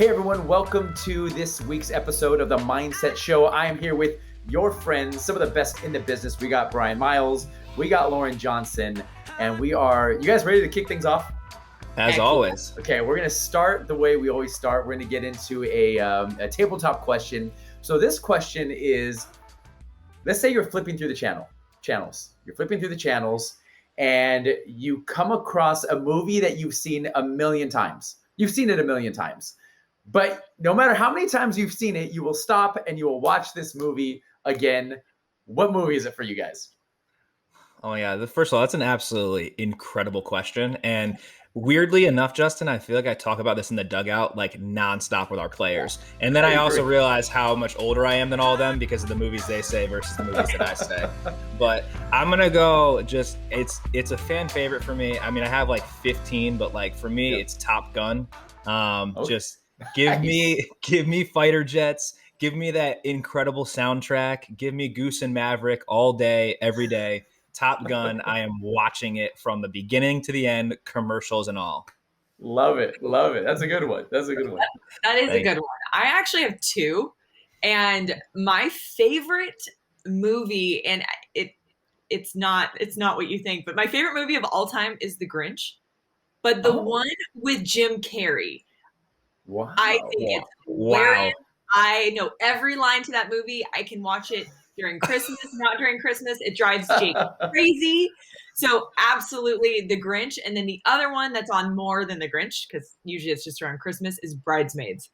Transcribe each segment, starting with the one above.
Hey everyone, welcome to this week's episode of the Mindset Show. I am here with your friends, some of the best in the business. We got Brian Miles, we got Lauren Johnson, and you guys ready to kick things off? As always. Okay, we're going to start the way we always start. We're going to get into a tabletop question. So this question is, let's say you're flipping through the channels. You're flipping through the channels and you come across a movie that you've seen a million times. You've seen it a million times. But no matter how many times you've seen it, you will stop and you will watch this movie again. What movie is it for you guys? Oh, yeah. First of all, that's an absolutely incredible question. And weirdly enough, Justin, I feel like I talk about this in the dugout like nonstop with our players. And then I also realize how much older I am than all of them because of the movies they say versus the movies that I say. But I'm going to go it's a fan favorite for me. I mean, I have like 15, but like for me, It's Top Gun. Just give me fighter jets. Give me that incredible soundtrack. Give me Goose and Maverick all day, every day. Top Gun, I am watching it from the beginning to the end, commercials and all. Love it. That's a good one. That is a good one. I actually have two. And my favorite movie, and it's not what you think, but my favorite movie of all time is The Grinch. But the one with Jim Carrey. Wow. I think it's hilarious. I know every line to that movie. I can watch it during Christmas, not during Christmas. It drives Jake crazy. So absolutely The Grinch. And then the other one that's on more than The Grinch, because usually it's just around Christmas, is Bridesmaids.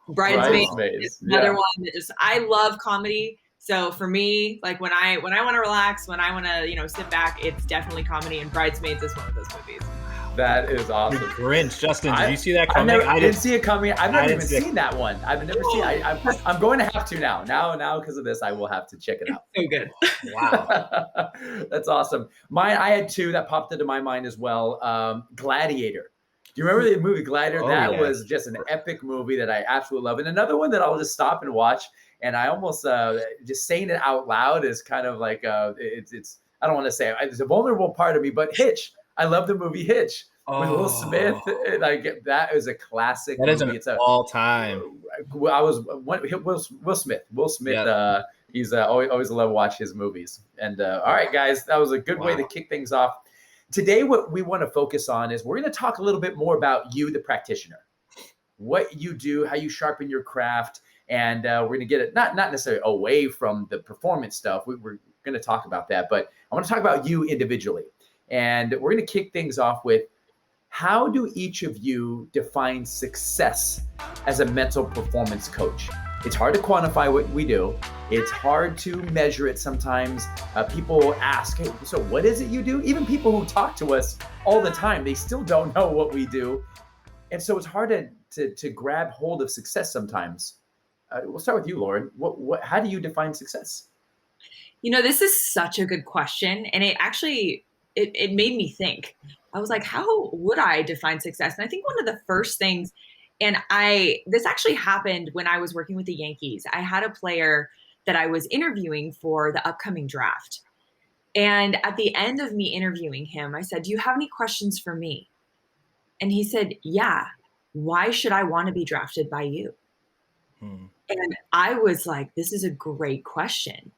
Bridesmaids is another one that I love comedy. So for me, like when I want to relax, when I want to, sit back, it's definitely comedy, and Bridesmaids is one of those movies. That is awesome. The Grinch, Justin, did you see that coming? I didn't see it coming. I've never even seen that one. I've never seen it. I'm going to have to now. Now, because of this, I will have to check it out. So good. Wow. That's awesome. I had two that popped into my mind as well. Gladiator. Do you remember the movie Gladiator? That was just an epic movie that I absolutely love. And another one that I'll just stop and watch. And I almost just saying it out loud is kind of like it's. I don't want to say it. It's a vulnerable part of me, but Hitch. I love the movie Hitch with Will Smith. Like that is a classic. That movie. It's all time. Will Smith. Yep. He's always love to watch his movies. And all right, guys, that was a good way to kick things off. Today, what we want to focus on is we're going to talk a little bit more about you, the practitioner, what you do, how you sharpen your craft, and we're going to get it not necessarily away from the performance stuff. We're going to talk about that, but I want to talk about you individually. And we're going to kick things off with, how do each of you define success as a mental performance coach? It's hard to quantify what we do. It's hard to measure it sometimes. People ask, hey, so what is it you do? Even people who talk to us all the time, they still don't know what we do. And so it's hard to grab hold of success sometimes. We'll start with you, Lauren. How do you define success? This is such a good question. And it actually... It made me think. I was like, how would I define success? And I think one of the first things, and this actually happened when I was working with the Yankees. I had a player that I was interviewing for the upcoming draft. And at the end of me interviewing him, I said, do you have any questions for me? And he said, yeah. Why should I want to be drafted by you? And I was like, this is a great question.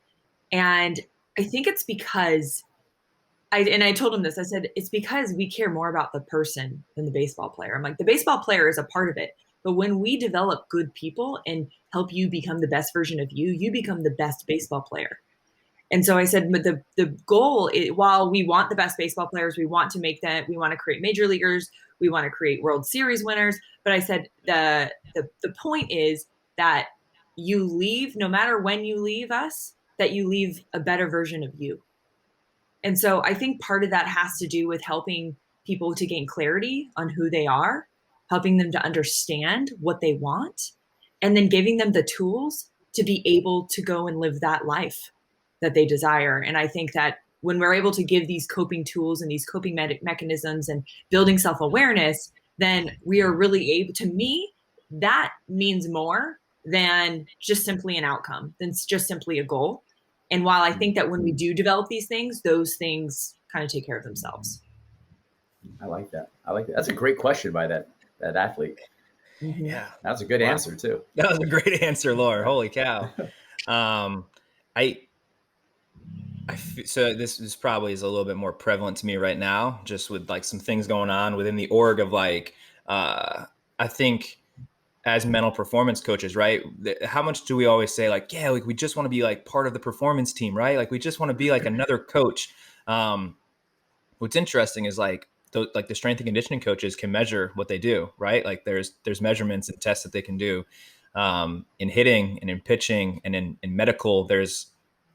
And I think it's because I told him this. I said, it's because we care more about the person than the baseball player. I'm like, the baseball player is a part of it. But when we develop good people and help you become the best version of you, you become the best baseball player. And so I said, but the goal is, while we want the best baseball players, we want to make them, we want to create major leaguers, we want to create World Series winners. But I said, the point is that you leave, no matter when you leave us, that you leave a better version of you. And so I think part of that has to do with helping people to gain clarity on who they are, helping them to understand what they want, and then giving them the tools to be able to go and live that life that they desire. And I think that when we're able to give these coping tools and these coping mechanisms and building self-awareness, then we are really able, to me, that means more than just simply an outcome, than just simply a goal. And while I think that when we do develop these things, those things kind of take care of themselves. I like that. That's a great question by that athlete. Yeah, That's a good answer too. That was a great answer, Laura. Holy cow. Um, I, so this probably is a little bit more prevalent to me right now, just with like some things going on within the org of like, I think as mental performance coaches, right? How much do we always say like, yeah, like we just want to be like part of the performance team, right? Like we just want to be like another coach. What's interesting is like the strength and conditioning coaches can measure what they do, right? Like there's measurements and tests that they can do in hitting and in pitching and in medical. There's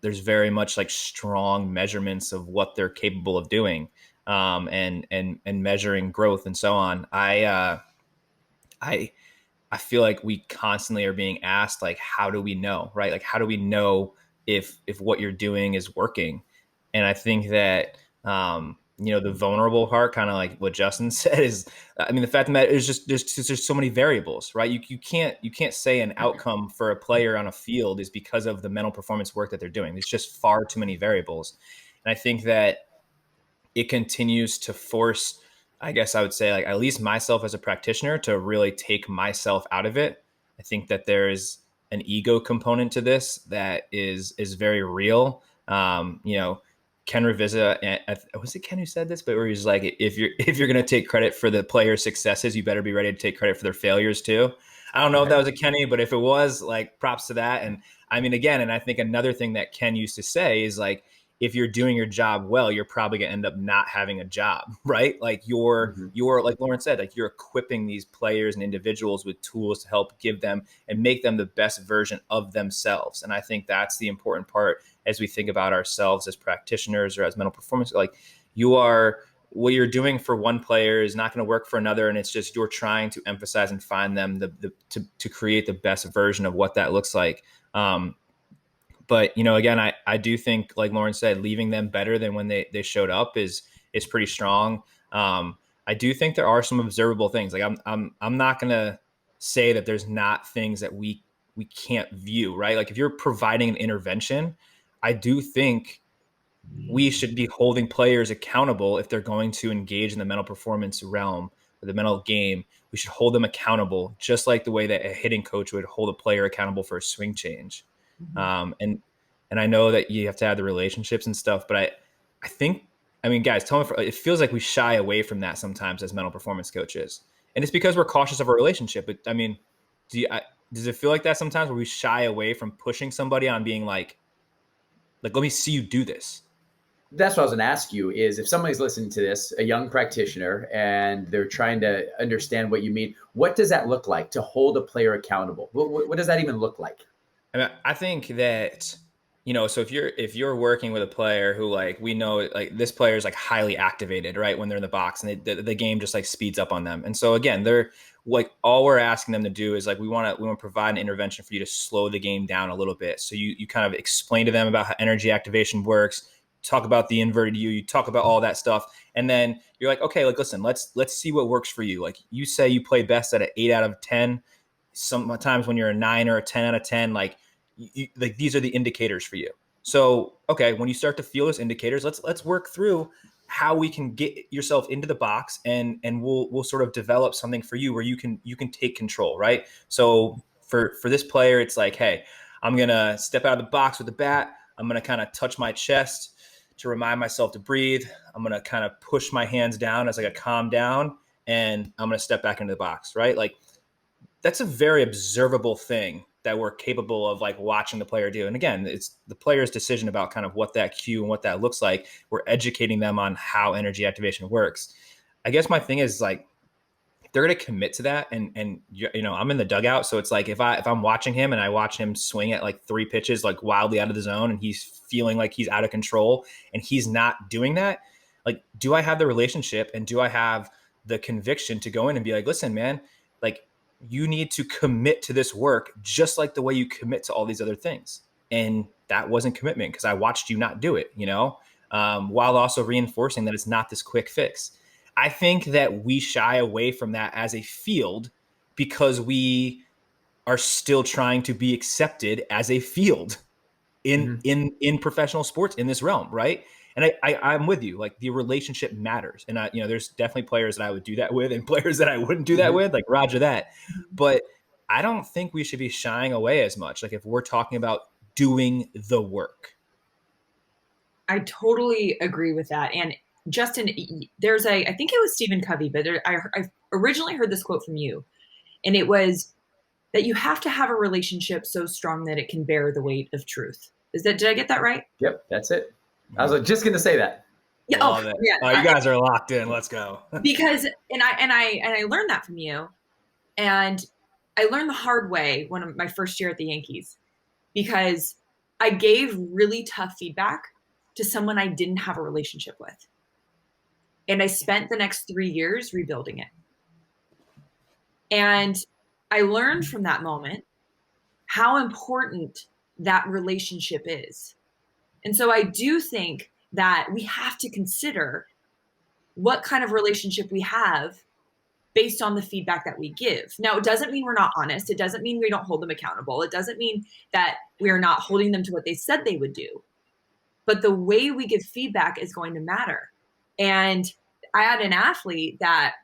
very much like strong measurements of what they're capable of doing, and measuring growth and so on. I I feel like we constantly are being asked like, how do we know, right? Like, how do we know if what you're doing is working? And I think that the vulnerable part, kind of like what Justin said, is, I mean, the fact of the matter is just there's so many variables, right? You can't say an outcome for a player on a field is because of the mental performance work that they're doing. There's just far too many variables, and I think that it continues to force, I guess I would say, like at least myself as a practitioner, to really take myself out of it. I think that there is an ego component to this that is very real. Ken Revisa, was it Ken who said this? But where he's like, if you're going to take credit for the player's successes, you better be ready to take credit for their failures too. I don't know if that was a Kenny, but if it was, like, props to that. And I mean, again, and I think another thing that Ken used to say is like, if you're doing your job well, you're probably going to end up not having a job, right? Like you're like Lauren said, like you're equipping these players and individuals with tools to help give them and make them the best version of themselves. And I think that's the important part as we think about ourselves as practitioners or as mental performance. Like what you're doing for one player is not going to work for another, and it's just you're trying to emphasize and find them to create the best version of what that looks like. But again, I do think, like Lauren said, leaving them better than when they showed up is pretty strong. I do think there are some observable things. Like I'm not gonna say that there's not things that we can't view, right? Like if you're providing an intervention, I do think we should be holding players accountable if they're going to engage in the mental performance realm or the mental game. We should hold them accountable, just like the way that a hitting coach would hold a player accountable for a swing change. And I know that you have to have the relationships and stuff, but I think, I mean, guys, tell me, it feels like we shy away from that sometimes as mental performance coaches, and it's because we're cautious of our relationship. But I mean, does it feel like that sometimes, where we shy away from pushing somebody on being like, let me see you do this? That's what I was going to ask you, is if somebody's listening to this, a young practitioner, and they're trying to understand what you mean, what does that look like to hold a player accountable? What does that even look like? I mean, I think that, so if you're working with a player who, like, we know, like, this player is like highly activated, right, when they're in the box, and the game just like speeds up on them. And so again, they're like, all we're asking them to do is like, we want to provide an intervention for you to slow the game down a little bit. So you kind of explain to them about how energy activation works, talk about the inverted U, you talk about all that stuff. And then you're like, okay, like, listen, let's see what works for you. Like, you say you play best at an 8 out of 10. Sometimes when you're a 9 or a 10 out of 10, like, like, these are the indicators for you. So, okay, when you start to feel those indicators, let's work through how we can get yourself into the box, and we'll sort of develop something for you where you can take control, right? So for this player, it's like, hey, I'm gonna step out of the box with the bat. I'm gonna kind of touch my chest to remind myself to breathe. I'm gonna kind of push my hands down as like a calm down, and I'm gonna step back into the box, right? Like, that's a very observable thing that we're capable of, like, watching the player do. And again, it's the player's decision about kind of what that cue and what that looks like. We're educating them on how energy activation works. I guess my thing is, like, if they're going to commit to that, and I'm in the dugout, so it's like, if I'm watching him and I watch him swing at like 3 pitches, like wildly out of the zone, and he's feeling like he's out of control and he's not doing that, like, do I have the relationship and do I have the conviction to go in and be like, listen, man, like, you need to commit to this work just like the way you commit to all these other things. And that wasn't commitment, because I watched you not do it, while also reinforcing that it's not this quick fix. I think that we shy away from that as a field because we are still trying to be accepted as a field. in professional sports in this realm, right? And I'm with you. Like, the relationship matters, and there's definitely players that I would do that with, and players that I wouldn't do that with. Like, Roger that. But I don't think we should be shying away as much. Like, if we're talking about doing the work. I totally agree with that. And Justin, I think it was Stephen Covey, but I originally heard this quote from you, and it was that you have to have a relationship so strong that it can bear the weight of truth. Did I get that right? Yep, that's it. I was just going to say that. Yeah. Love it. Yeah. You guys are locked in. Let's go. Because I learned that from you, and I learned the hard way when my first year at the Yankees, because I gave really tough feedback to someone I didn't have a relationship with. And I spent the next 3 years rebuilding it. And I learned from that moment how important that relationship is. And so I do think that we have to consider what kind of relationship we have based on the feedback that we give. Now, it doesn't mean we're not honest. It doesn't mean we don't hold them accountable. It doesn't mean that we are not holding them to what they said they would do. But the way we give feedback is going to matter. And I had an athlete that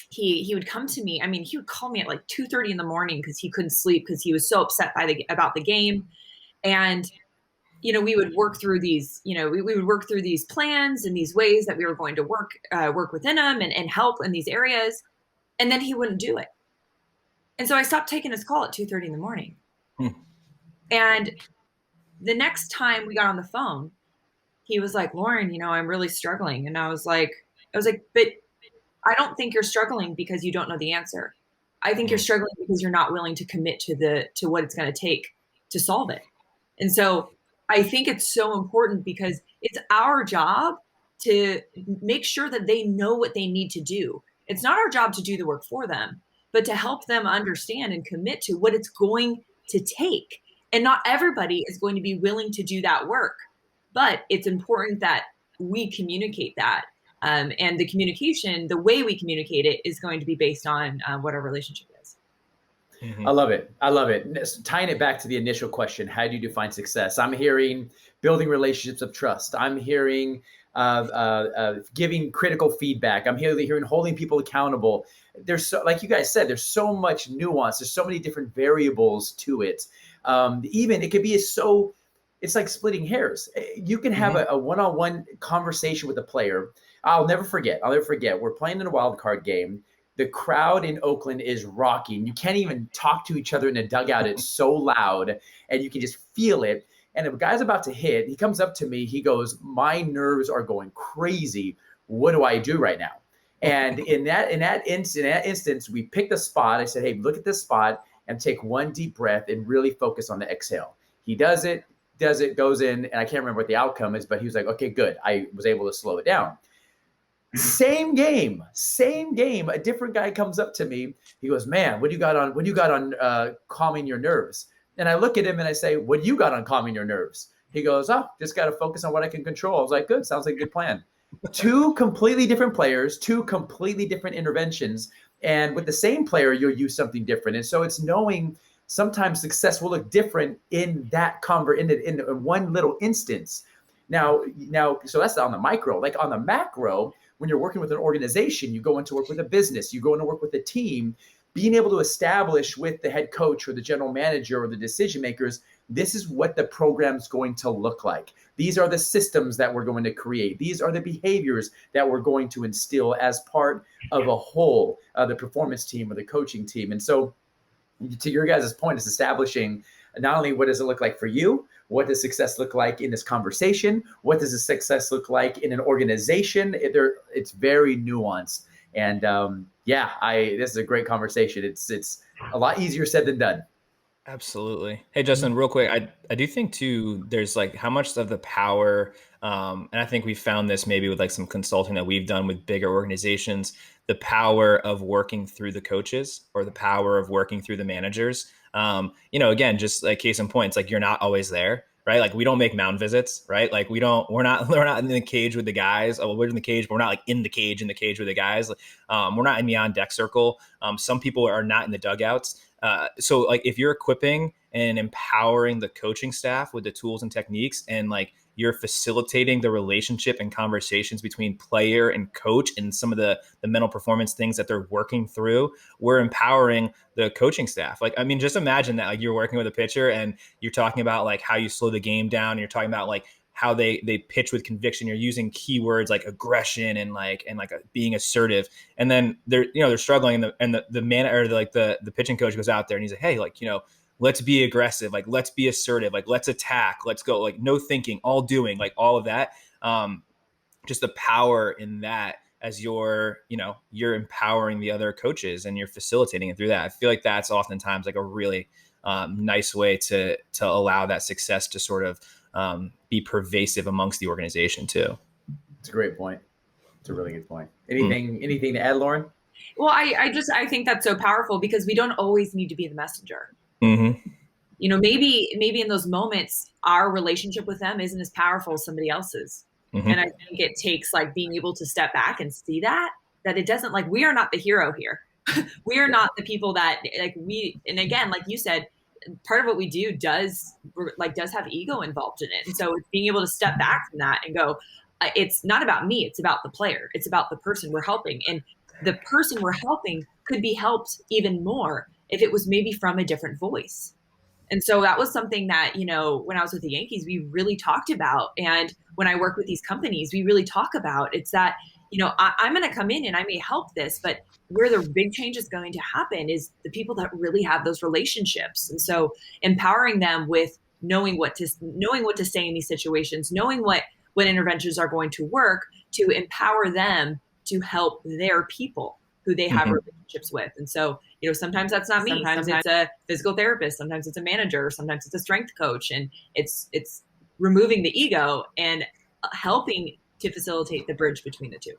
he would come to me. I mean, he would call me at like 2:30 in the morning because he couldn't sleep because he was so upset about the game. And we would work through these, we would work through these plans and these ways that we were going to work within him and help in these areas. And then he wouldn't do it. And so I stopped taking his call at 2:30 in the morning. And the next time we got on the phone, he was like, Lauren, I'm really struggling. And I was like, but I don't think you're struggling because you don't know the answer. I think you're struggling because you're not willing to commit to what it's going to take to solve it. And so I think it's so important because it's our job to make sure that they know what they need to do. It's not our job to do the work for them, but to help them understand and commit to what it's going to take. And not everybody is going to be willing to do that work, but it's important that we communicate that. And the communication, the way we communicate it, is going to be based on what our relationship is. Mm-hmm. I love it. Tying it back to the initial question, how do you define success? I'm hearing building relationships of trust. I'm hearing giving critical feedback. I'm hearing holding people accountable. There's like you guys said, there's so much nuance. There's so many different variables to it. Even it could be it's like splitting hairs. You can have a one-on-one conversation with a player. I'll never forget. We're playing in a wild card game. The crowd in Oakland is rocking. You can't even talk to each other in a dugout. It's so loud, and you can just feel it. And if a guy's about to hit, he comes up to me. He goes, "My nerves are going crazy. What do I do right now?" And in that instance, we picked a spot. I said, "Hey, look at this spot and take one deep breath and really focus on the exhale." He does it, goes in, and I can't remember what the outcome is, but he was like, "Okay, good. I was able to slow it down." Same game. A different guy comes up to me. He goes, "Man, what do you got on calming your nerves?" And I look at him and I say, "What do you got on calming your nerves?" He goes, "Oh, just got to focus on what I can control." I was like, "Good. Sounds like a good plan." Two completely different players, two completely different interventions. And with the same player, you'll use something different. And so it's knowing sometimes success will look different in that in one little instance. Now, so that's on the micro. Like on the macro, when you're working with an organization, you go into work with a business, you go into work with a team, being able to establish with the head coach or the general manager or the decision makers, this is what the program's going to look like. These are the systems that we're going to create. These are the behaviors that we're going to instill as part of a whole, the performance team or the coaching team. And so to your guys' point, is establishing not only what does it look like for you, what does success look like in this conversation? What does the success look like in an organization? It's very nuanced. And this is a great conversation. It's a lot easier said than done. Absolutely. Hey, Justin, real quick, I do think too, there's like how much of the power, and I think we found this maybe with like some consulting that we've done with bigger organizations, the power of working through the coaches or the power of working through the managers. Again, just like case in point, it's like you're not always there, right? Like we don't make mound visits, right? Like we're not in the cage with the guys. Oh, we're in the cage, but we're not like in the cage with the guys. We're not in the on deck circle. Some people are not in the dugouts. So like if you're equipping and empowering the coaching staff with the tools and techniques, and like you're facilitating the relationship and conversations between player and coach and some of the mental performance things that they're working through, we're empowering the coaching staff. Like, I mean, just imagine that like you're working with a pitcher and you're talking about like how you slow the game down. And you're talking about like how they pitch with conviction. You're using keywords like aggression and being assertive. And then they're struggling, and the man or the pitching coach goes out there and he's like, hey, like, let's be aggressive, like let's be assertive, like let's attack, let's go, like no thinking, all doing, like all of that. Just the power in that as you're empowering the other coaches and you're facilitating it through that. I feel like that's oftentimes like a really nice way to allow that success to sort of be pervasive amongst the organization too. It's a great point. It's a really good point. Anything to add, Lauren? Well, I think that's so powerful because we don't always need to be the messenger. Mm-hmm. Maybe in those moments, our relationship with them isn't as powerful as somebody else's. Mm-hmm. And I think it takes like being able to step back and see that it doesn't, like, we are not the hero here. We are not the people that and again, like you said, part of what we do does have ego involved in it. And so it's being able to step back from that and go, it's not about me. It's about the player. It's about the person we're helping. And the person we're helping could be helped even more if it was maybe from a different voice. And so that was something that, when I was with the Yankees, we really talked about. And when I work with these companies, we really talk about, it's that, I'm going to come in and I may help this, but where the big change is going to happen is the people that really have those relationships. And so empowering them with knowing what to say in these situations, knowing what interventions are going to work, to empower them to help their people who they have relationships with. And so, sometimes that's not me. Sometimes it's a physical therapist. Sometimes it's a manager. Sometimes it's a strength coach. And it's removing the ego and helping to facilitate the bridge between the two.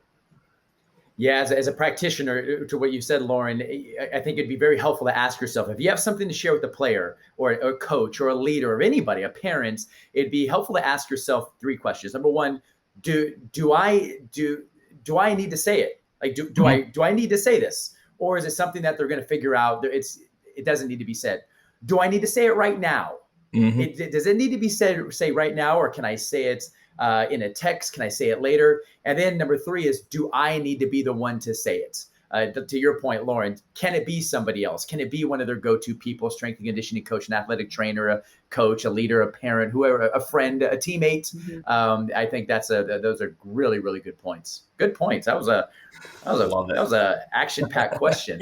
Yeah, as a practitioner, to what you said, Lauren, I think it'd be very helpful to ask yourself, if you have something to share with a player or a coach or a leader or anybody, a parent, it'd be helpful to ask yourself 3 questions. Number 1, do I need to say it? Like, do I need to say this? Or is it something that they're going to figure out? It doesn't need to be said. Do I need to say it right now? Mm-hmm. Does it need to be say right now, or can I say it in a text? Can I say it later? And then number 3 is, do I need to be the one to say it? To your point, Lauren, can it be somebody else? Can it be one of their go-to people, strength and conditioning coach, an athletic trainer, a coach, a leader, a parent, whoever, a friend, a teammate? Mm-hmm. I think those are really, really good points. Good points. That was a action-packed question.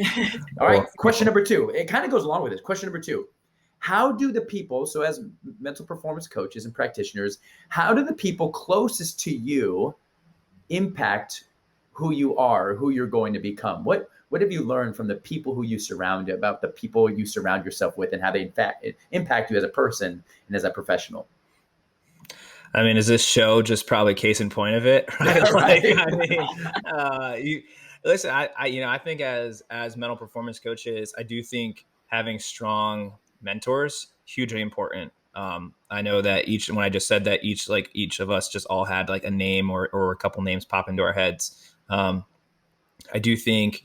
All right, question number 2. It kind of goes along with this. Question number 2. How do the people, so as mental performance coaches and practitioners, how do the people closest to you impact who you are, who you're going to become? What have you learned from the people who you surround, about the people you surround yourself with, and how they impact you as a person and as a professional? I mean, is this show just probably case in point of it? Right? Listen, I think as mental performance coaches, I do think having strong mentors, hugely important. I know that when I just said that each of us just all had like a name or a couple names pop into our heads. I do think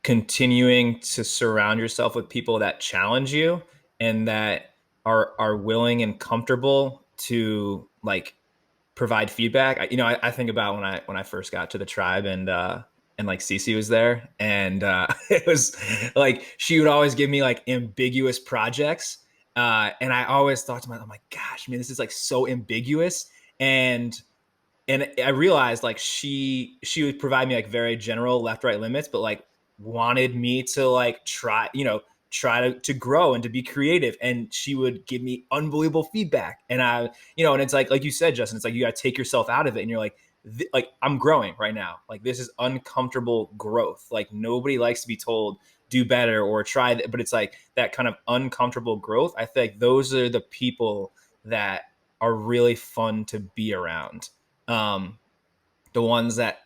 continuing to surround yourself with people that challenge you and that are willing and comfortable to like provide feedback. I think about when I first got to the tribe and like Cece was there, and it was like she would always give me like ambiguous projects, and I always thought to myself, "Oh my gosh, man, this is like so ambiguous." And I realized like she would provide me like very general left right limits, but like wanted me to like try to grow and to be creative, and she would give me unbelievable feedback. And and it's like you said, Justin, it's like you got to take yourself out of it, and you're like I'm growing right now. Like this is uncomfortable growth. Like nobody likes to be told do better or try that, but it's like that kind of uncomfortable growth. I feel like those are the people that are really fun to be around. The ones that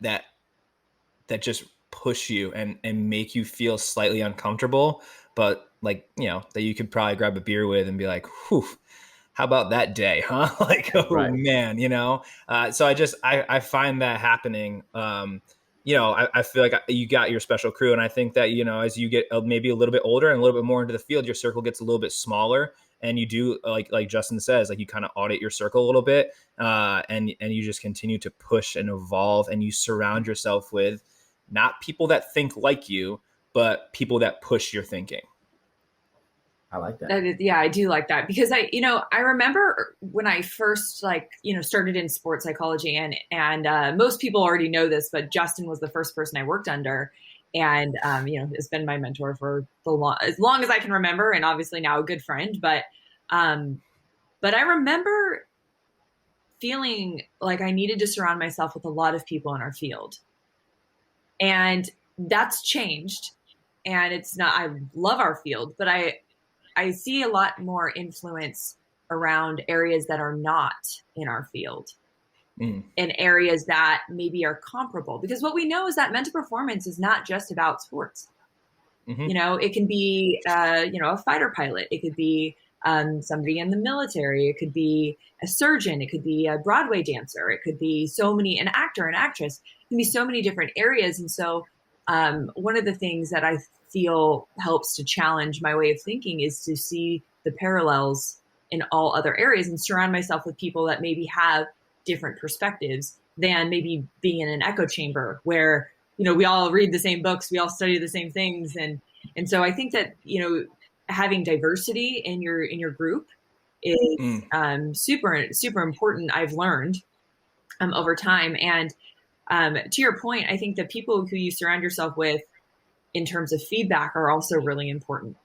just push you and make you feel slightly uncomfortable, but like, that you could probably grab a beer with and be like, whew, how about that day, huh? Like, oh right. Man, so I find that happening. I feel like you got your special crew. And I think that, as you get maybe a little bit older and a little bit more into the field, your circle gets a little bit smaller. and you do like Justin says, like you kind of audit your circle a little bit, and you just continue to push and evolve, and you surround yourself with not people that think like you, but people that push your thinking. I like that. That is, yeah, I do like that because I remember when I first started in sports psychology, and most people already know this, but Justin was the first person I worked under, and has been my mentor for as long as I can remember, and obviously now a good friend. But I remember feeling like I needed to surround myself with a lot of people in our field, and that's changed. And it's not. I love our field, but I see a lot more influence around areas that are not in our field, in areas that maybe are comparable. Because what we know is that mental performance is not just about sports. It can be, a fighter pilot. It could be somebody in the military. It could be a surgeon. It could be a Broadway dancer. It could be an actor, an actress. It can be so many different areas. And so one of the things that I feel helps to challenge my way of thinking is to see the parallels in all other areas and surround myself with people that maybe have different perspectives than maybe being in an echo chamber where, we all read the same books, we all study the same things. And so I think that, having diversity in your group is super, super important. I've learned over time. And to your point, I think the people who you surround yourself with in terms of feedback are also really important.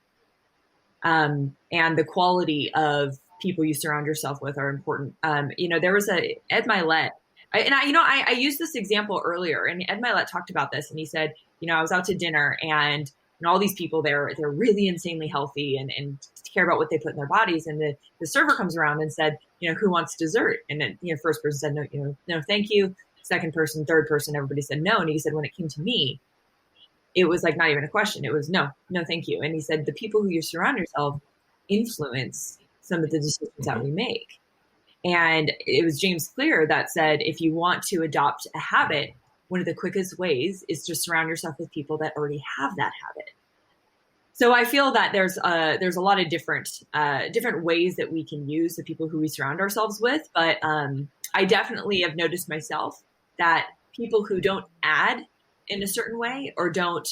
And the quality of people you surround yourself with are important. There was Ed Milet, I used this example earlier, and Ed Milet talked about this, and he said, I was out to dinner, and all these people they're really insanely healthy and care about what they put in their bodies. And the server comes around and said, who wants dessert? And then, first person said, no, thank you. Second person, third person, everybody said no. And he said, when it came to me, it was like not even a question. It was no, thank you. And he said, the people who you surround yourself influence some of the decisions that we make. And it was James Clear that said, if you want to adopt a habit, one of the quickest ways is to surround yourself with people that already have that habit. So I feel that there's a lot of different ways that we can use the people who we surround ourselves with. But I definitely have noticed myself that people who don't add in a certain way or don't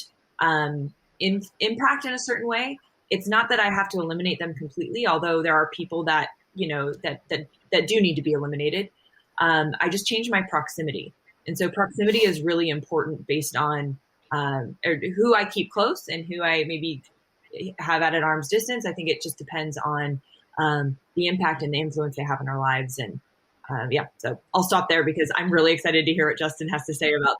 impact in a certain way, it's not that I have to eliminate them completely, although there are people that, that do need to be eliminated. I just change my proximity. And so proximity is really important based on who I keep close and who I maybe have at arm's distance. I think it just depends on the impact and the influence they have in our lives. And so I'll stop there because I'm really excited to hear what Justin has to say about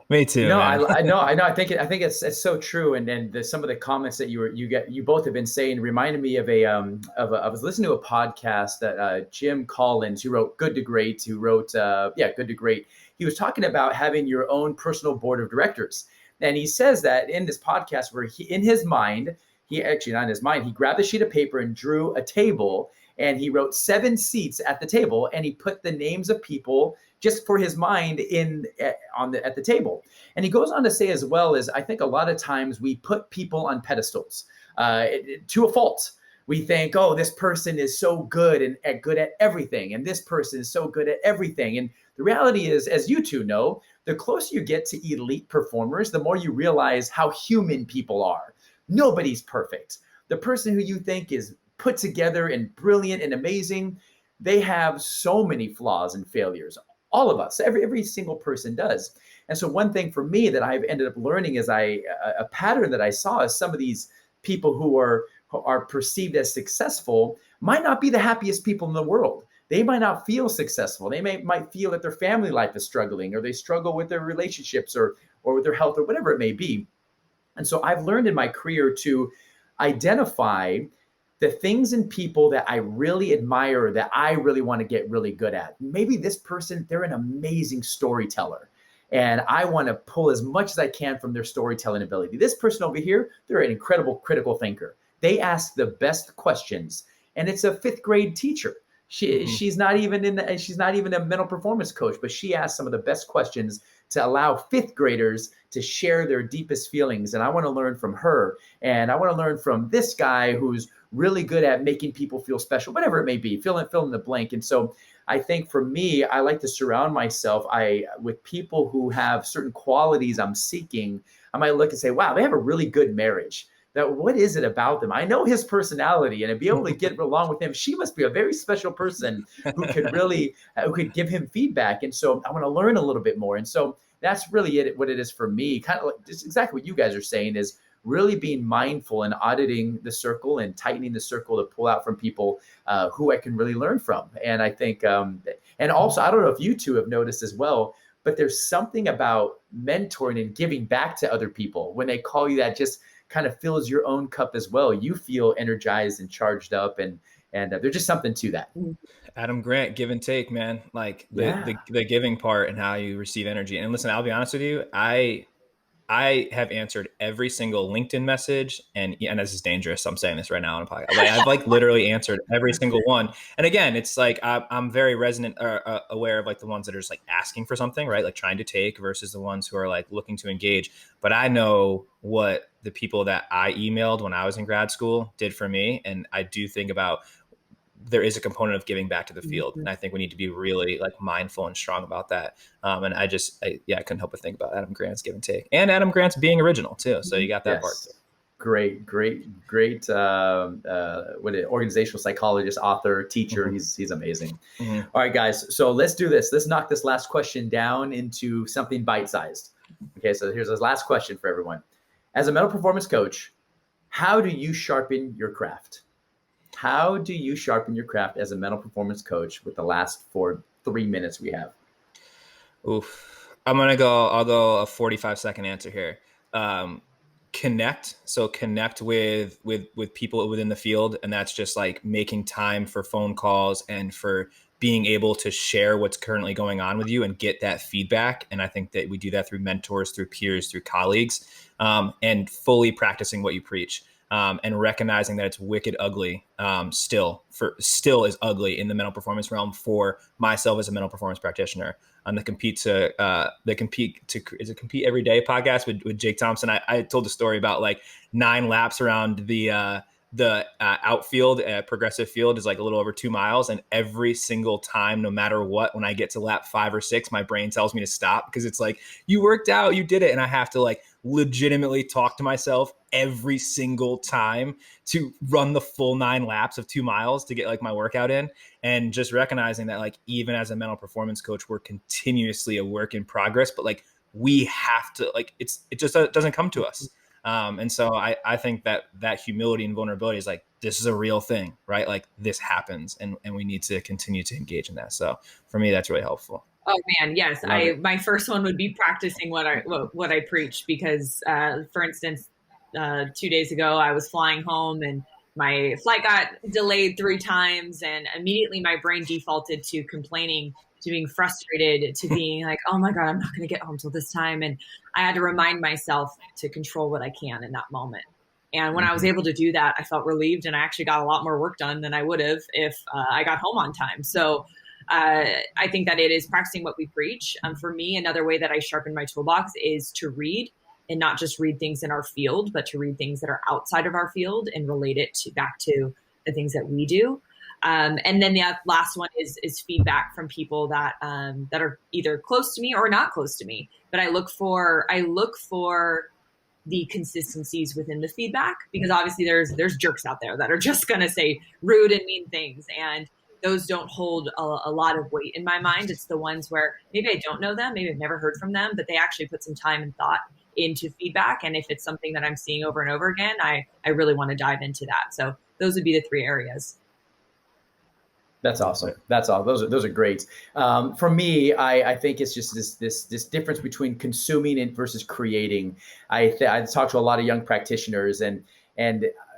Me too. No, I know. I think it's so true. And some of the comments that you both have been saying reminded me of I was listening to a podcast that Jim Collins, who wrote Good to Great, Good to Great. He was talking about having your own personal board of directors. And he says that in this podcast where he grabbed a sheet of paper and drew a table, and he wrote 7 seats at the table, and he put the names of people just for his mind at the table. And he goes on to say as well as I think a lot of times we put people on pedestals to a fault. We think, oh, this person is so good and good at everything, and this person is so good at everything. And the reality is, as you two know, the closer you get to elite performers, the more you realize how human people are. Nobody's perfect. The person who you think is put together and brilliant and amazing, they have so many flaws and failures. All of us, every single person does. And so one thing for me that I've ended up learning is a pattern that I saw is some of these people who are perceived as successful might not be the happiest people in the world. They might not feel successful. They might feel that their family life is struggling, or they struggle with their relationships or with their health or whatever it may be. And so I've learned in my career to identify the things in people that I really admire, that I really want to get really good at. Maybe this person, they're an amazing storyteller, and I want to pull as much as I can from their storytelling ability. This person over here, they're an incredible critical thinker. They ask the best questions, and it's a 5th grade teacher. She's not even she's not even a mental performance coach, but she asks some of the best questions to allow fifth graders to share their deepest feelings. And I want to learn from her. And I want to learn from this guy who's really good at making people feel special, whatever it may be, fill in the blank. And so I think for me, I like to surround myself with people who have certain qualities I'm seeking. I might look and say, wow, they have a really good marriage. That what is it about them? I know his personality, and to be able to get along with him, she must be a very special person who could really who could give him feedback. And so I want to learn a little bit more. And so that's really what it is for me. Kind of like just exactly what you guys are saying is really being mindful and auditing the circle and tightening the circle to pull out from people who I can really learn from. And I think, and also, I don't know if you two have noticed as well, but there's something about mentoring and giving back to other people when they call you that just kind of fills your own cup as well. You feel energized and charged up, and there's just something to that. Adam Grant, give and take, man. Like the giving part and how you receive energy. And listen, I'll be honest with you, I have answered every single LinkedIn message, and this is dangerous. I'm saying this right now on a podcast. Like, I've like literally answered every single one. And again, it's like I'm very resonant, aware of like the ones that are just like asking for something, right? Like trying to take versus the ones who are like looking to engage. But I know what the people that I emailed when I was in grad school did for me, and I do think about there is a component of giving back to the field. And I think we need to be really like mindful and strong about that. And I couldn't help but think about Adam Grant's give and take, and Adam Grant's being original too. So you got that part too. Great. Organizational psychologist, author, teacher. He's amazing. All right, guys. So let's do this. Let's knock this last question down into something bite-sized. Okay. So here's this last question for everyone. As a mental performance coach, how do you sharpen your craft? How do you sharpen your craft as a mental performance coach with the last 3 minutes we have? Oof. I'll go a 45-second answer here. Connect. So connect with people within the field. And that's just like making time for phone calls and for being able to share what's currently going on with you and get that feedback. And I think that we do that through mentors, through peers, through colleagues, and fully practicing what you preach. And recognizing that it's wicked ugly, still is ugly in the mental performance realm for myself as a mental performance practitioner. On the Compete Every Day podcast with Jake Thompson, I told the story about like 9 laps around the outfield at Progressive Field is like a little over 2 miles. And every single time, no matter what, when I get to lap 5 or 6, my brain tells me to stop because it's like, you worked out, you did it. And I have to like legitimately talk to myself every single time to run the full 9 laps of 2 miles to get like my workout in. And just recognizing that like, even as a mental performance coach, we're continuously a work in progress, but like we have to like, it just doesn't come to us. And so I think that humility and vulnerability is like, this is a real thing, right? Like this happens and we need to continue to engage in that. So for me, that's really helpful. Oh man, yes. My first one would be practicing what I preach because, for instance, 2 days ago, I was flying home and my flight got delayed 3 times and immediately my brain defaulted to complaining, to being frustrated, to being like, oh my God, I'm not going to get home till this time. And I had to remind myself to control what I can in that moment. And when I was able to do that, I felt relieved and I actually got a lot more work done than I would have if I got home on time. So I think that it is practicing what we preach. For me, another way that I sharpen my toolbox is to read, and not just read things in our field, but to read things that are outside of our field and relate it back to the things that we do. And then the last one is feedback from people that are either close to me or not close to me. But I look for the consistencies within the feedback, because obviously there's jerks out there that are just going to say rude and mean things, and those don't hold a lot of weight in my mind. It's the ones where maybe I don't know them, maybe I've never heard from them, but they actually put some time and thought into feedback. And if it's something that I'm seeing over and over again, I really want to dive into that. So those would be the 3 areas. That's awesome. That's all. Those are great. For me, I think it's just this difference between consuming and versus creating. I talk to a lot of young practitioners, and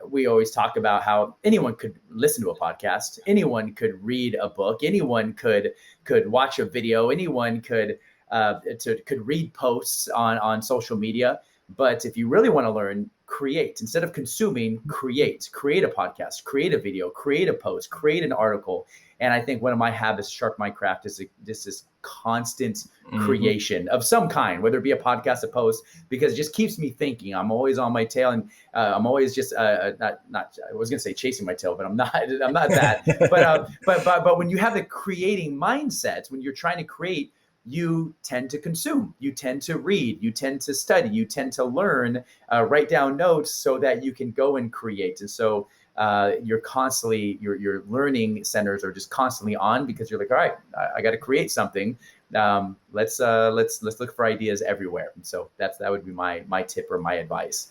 we always talk about how anyone could listen to a podcast, anyone could read a book, anyone could watch a video, anyone could read posts on social media. But if you really want to learn, create. Instead of consuming, create a podcast, create a video, create a post, create an article. And I think one of my habits, Sharp My Craft, is just this constant creation of some kind, whether it be a podcast, a post, because it just keeps me thinking. I'm always on my tail, and I'm always just not. I was gonna say chasing my tail, but I'm not. I'm not that. But when you have the creating mindset, when you're trying to create, you tend to consume, you tend to read, you tend to study, you tend to learn, write down notes so that you can go and create. And so you're constantly, your learning centers are just constantly on, because you're like, all right, I got to create something. Let's look for ideas everywhere. And so that would be my tip or my advice.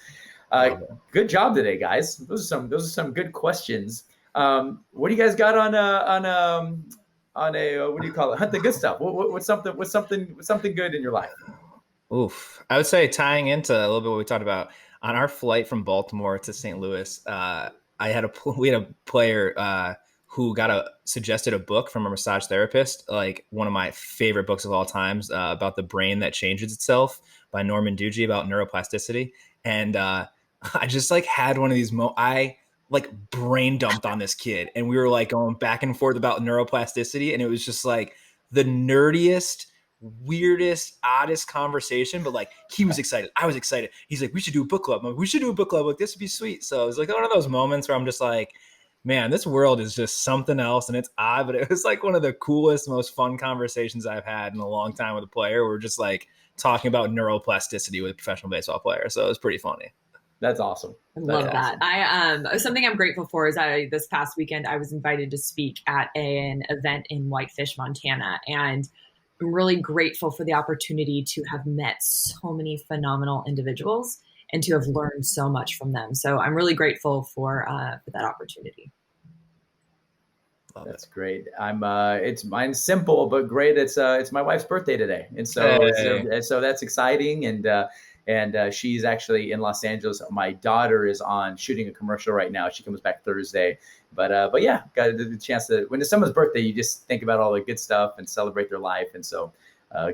Good job today, guys. Those are some good questions. What do you guys got on a what do you call it? Hunt the good stuff. What's something good in your life? Oof. I would say, tying into a little bit what we talked about on our flight from Baltimore to St. Louis, we had a player who suggested a book from a massage therapist, like one of my favorite books of all times, about the brain that changes itself, by Norman Dugey, about neuroplasticity. And I just like had one of these I like brain dumped on this kid, and we were like going back and forth about neuroplasticity, and it was just like the nerdiest, weirdest, oddest conversation, but like he was excited, I was excited. He's like, we should do a book club. I'm like, we should do a book club. Like, this would be sweet. So it was like one of those moments where I'm just like, man, this world is just something else, and it's odd, but it was like one of the coolest, most fun conversations I've had in a long time with a player. We're just like talking about neuroplasticity with a professional baseball player. So it was pretty funny. That's awesome. I love that. Something I'm grateful for is this past weekend I was invited to speak at an event in Whitefish, Montana, and I'm really grateful for the opportunity to have met so many phenomenal individuals and to have learned so much from them. So I'm really grateful for that opportunity. That's great. Mine's simple but great. It's my wife's birthday today, and so so that's exciting. And she's actually in Los Angeles. My daughter is on shooting a commercial right now. She comes back Thursday. But yeah, got the chance to, when it's someone's birthday, you just think about all the good stuff and celebrate their life. And so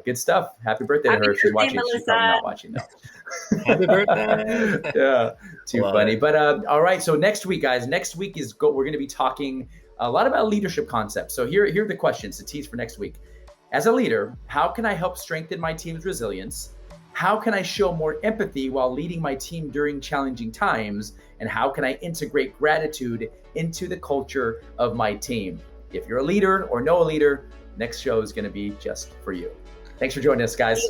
good stuff. Happy birthday to her. If she's watching. Melissa. She's probably not watching though. Happy birthday. Yeah, too funny. But all right, so next week, guys, we're going to be talking a lot about leadership concepts. So here are the questions to tease for next week. As a leader, how can I help strengthen my team's resilience? How can I show more empathy while leading my team during challenging times? And how can I integrate gratitude into the culture of my team? If you're a leader or know a leader, next show is going to be just for you. Thanks for joining us, guys.